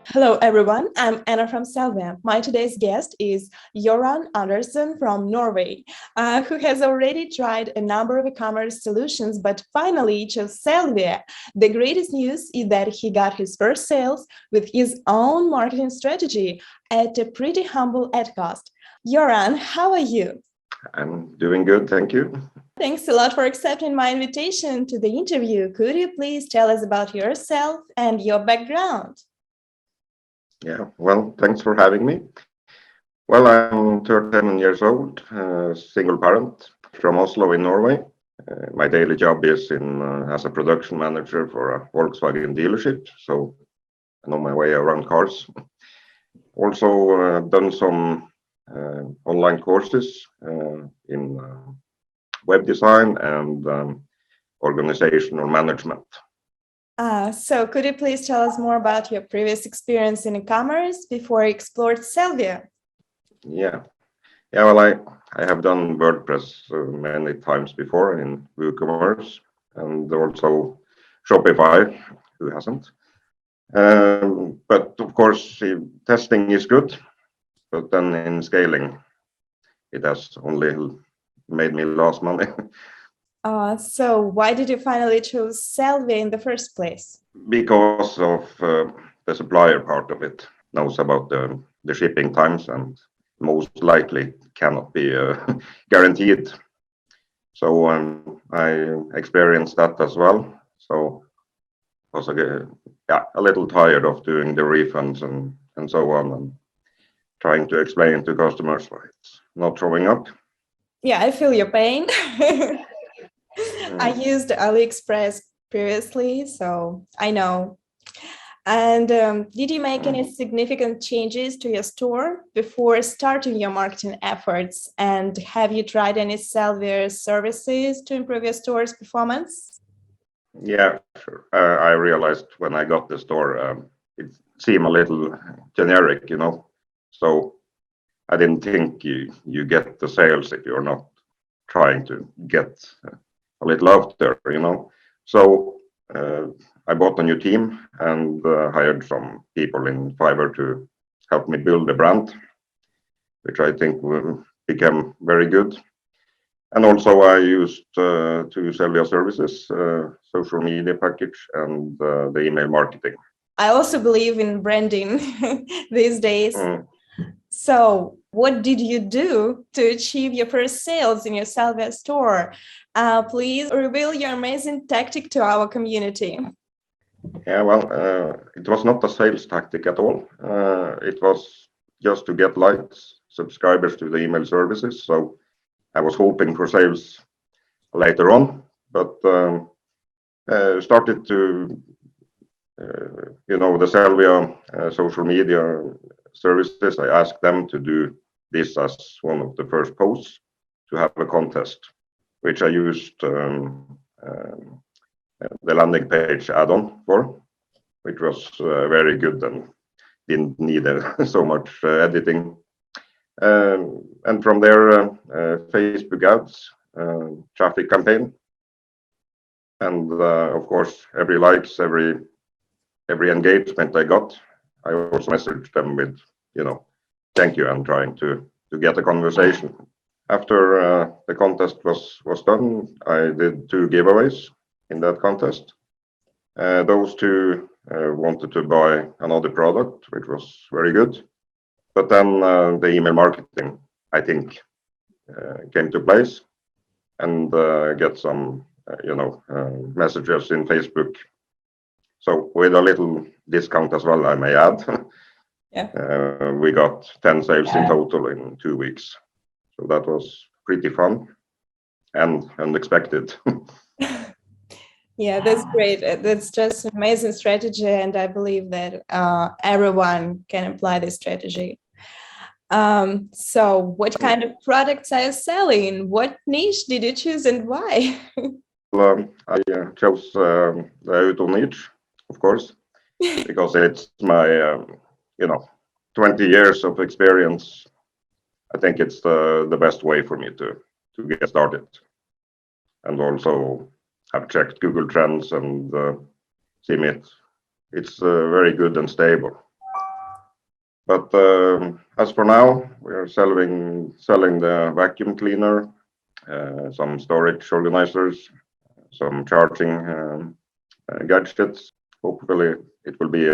Hello everyone, I'm Anna from Sellvia. My today's guest is Goran from Norway, who has already tried a number of e-commerce solutions, but finally chose Sellvia. The greatest news is that he got his first sales with his own marketing strategy at a pretty humble ad cost. Goran, how are you? I'm doing good, thank you. Thanks a lot for accepting my invitation to the interview. Could you please tell us about yourself and your background? Yeah, well, thanks for having me. Well, I'm 37 years old, single parent from Oslo in Norway. My daily job is as a production manager for a Volkswagen dealership, so I know my way around cars. Also done some online courses in web design and organizational management. So could you please tell us more about your previous experience in e-commerce before you explored Sellvia? Yeah. Well, I have done WordPress many times before in ecommerce and also Shopify. Who hasn't? But of course, testing is good, but then in scaling, it has only made me lose money. So why did you finally choose Sellvia in the first place? Because of the supplier part of it. Knows about the shipping times and most likely cannot be guaranteed. So I experienced that as well. So I was a little tired of doing the refunds and so on and trying to explain to customers why it's not showing up. Yeah, I feel your pain. I used AliExpress previously, so I know. And did you make any significant changes to your store before starting your marketing efforts? And have you tried any Sellvia services to improve your store's performance? Yeah, sure. I realized when I got the store, it seemed a little generic, So I didn't think you get the sales if you're not trying to get a little out there. So I bought a new team and hired some people in Fiverr to help me build the brand, which I think will become very good. And also I used two Sellvia services, social media package and the email marketing. I also believe in branding these days. So what did you do to achieve your first sales in your Sellvia store? Please reveal your amazing tactic to our community. Yeah, well, it was not a sales tactic at all. It was just to get likes, subscribers to the email services. So I was hoping for sales later on, but started to, the Sellvia social media services. I asked them to do this as one of the first posts to have a contest, which I used the landing page add-on for, which was very good and didn't need so much editing. And from there, Facebook ads, traffic campaign, and of course, every likes, every engagement I got, I also messaged them with, thank you, and trying to get a conversation. After the contest was done, I did 2 giveaways in that contest. Those 2 wanted to buy another product, which was very good. But then the email marketing, I think, came to place and get some, messages in Facebook. So with a little discount as well, I may add. Yeah. We got 10 sales in total in 2 weeks. So that was pretty fun and unexpected. Yeah, that's great. That's just an amazing strategy. And I believe that everyone can apply this strategy. So what kind of products are you selling? What niche did you choose and why? I chose the auto niche, of course, because it's my, 20 years of experience. I think it's the best way for me to get started. And also have checked Google Trends and seen it. It's very good and stable. But as for now, we are selling the vacuum cleaner, some storage organizers, some charging gadgets. Hopefully, it will be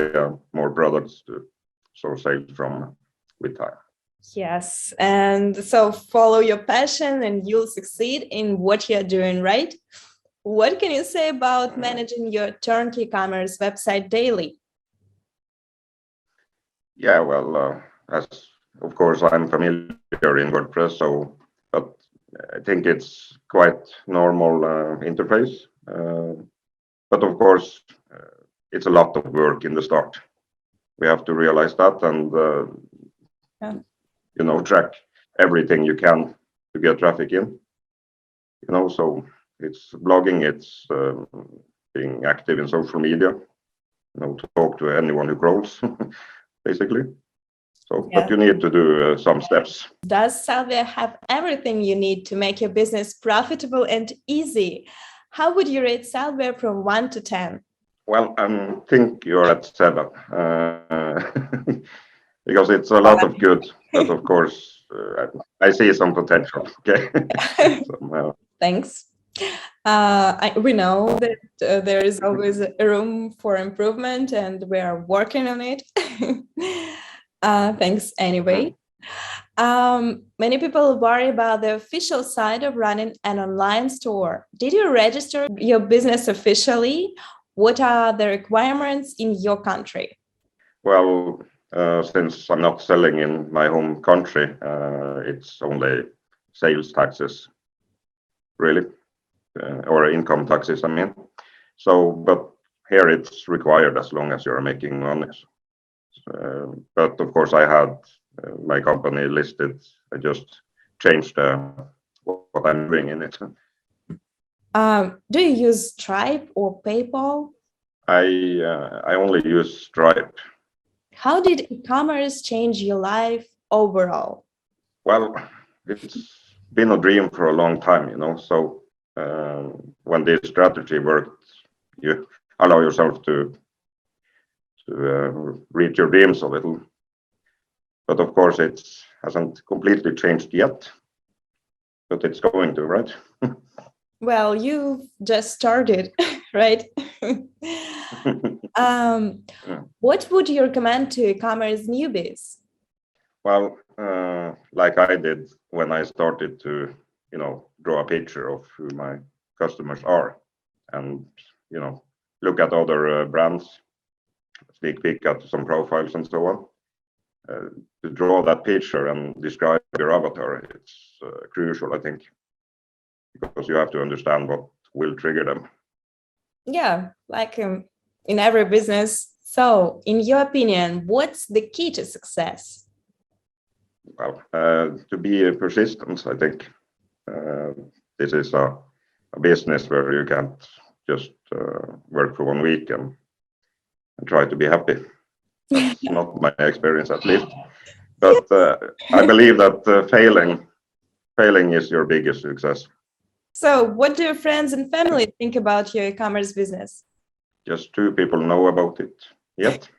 more products to source sales from with time. Yes, and so follow your passion and you'll succeed in what you're doing, right? What can you say about managing your turnkey commerce website daily? Yeah, well, as of course I'm familiar in WordPress, so but I think it's quite normal interface. But of course, it's a lot of work in the start. We have to realize that and Yeah. track everything you can to get traffic in. So it's blogging, it's being active in social media, to talk to anyone who crawls, basically. So, Yeah. but you need to do some steps. Does Sellvia have everything you need to make your business profitable and easy? How would you rate Sellvia from 1 to 10? Well, I think you're at 7, because it's a lot of good, but of course, I see some potential. Okay. So, Thanks. We know that there is always a room for improvement and we are working on it. Thanks anyway. Many people worry about the official side of running an online store. Did you register your business officially? What are the requirements in your country? Well, since I'm not selling in my home country, it's only sales taxes, really, or income taxes, I mean. So, but here it's required as long as you're making money. But of course, I had my company listed. I just changed what I'm doing in it. Do you use Stripe or PayPal? I only use Stripe. How did e-commerce change your life overall? Well, it's been a dream for a long time, So when this strategy worked, you allow yourself to reach your dreams a little. But of course, it hasn't completely changed yet. But it's going to, right? Well, you've just started, right? What would you recommend to e-commerce newbies? Well, like I did when I started to, draw a picture of who my customers are, and look at other brands, sneak peek at some profiles and so on. To draw that picture and describe your avatar, it's crucial, I think, because you have to understand what will trigger them. Yeah, like in every business. So, in your opinion, what's the key to success? Well, to be persistent, I think. This is a business where you can't just work for 1 week and try to be happy. That's not my experience, at least. But I believe that failing is your biggest success. So, what do your friends and family think about your e-commerce business? Just 2 people know about it yet,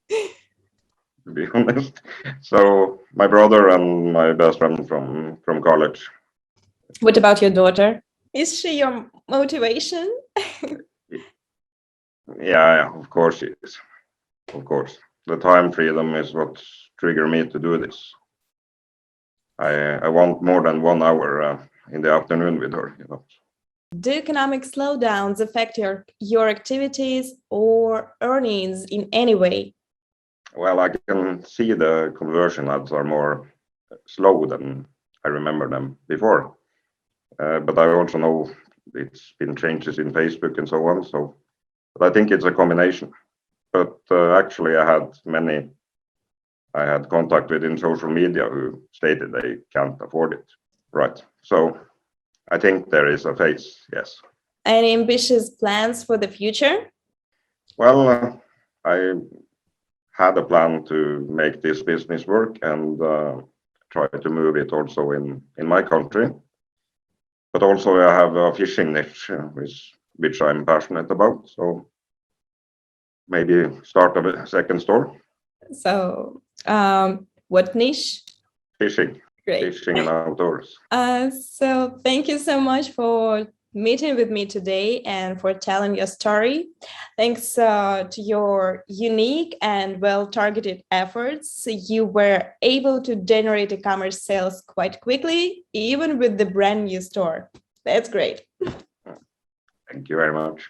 to be honest. So my brother and my best friend from college. What about your daughter? Is she your motivation? Yeah, of course she is. Of course. The time freedom is what triggered me to do this. I want more than 1 hour in the afternoon with her. Do economic slowdowns affect your activities or earnings in any way? Well, I can see the conversion ads are more slow than I remember them before. But I also know it's been changes in Facebook and so on. So, but I think it's a combination. But actually, I had contact with in social media who stated they can't afford it. Right. So I think there is a phase, yes. Any ambitious plans for the future? Well, I had a plan to make this business work and try to move it also in my country. But also I have a fishing niche, which I'm passionate about. So maybe start a second store. So What niche? Fishing. Great. Fishing and outdoors. So thank you so much for meeting with me today and for telling your story. Thanks to your unique and well-targeted efforts, you were able to generate e-commerce sales quite quickly, even with the brand new store. That's great. Thank you very much.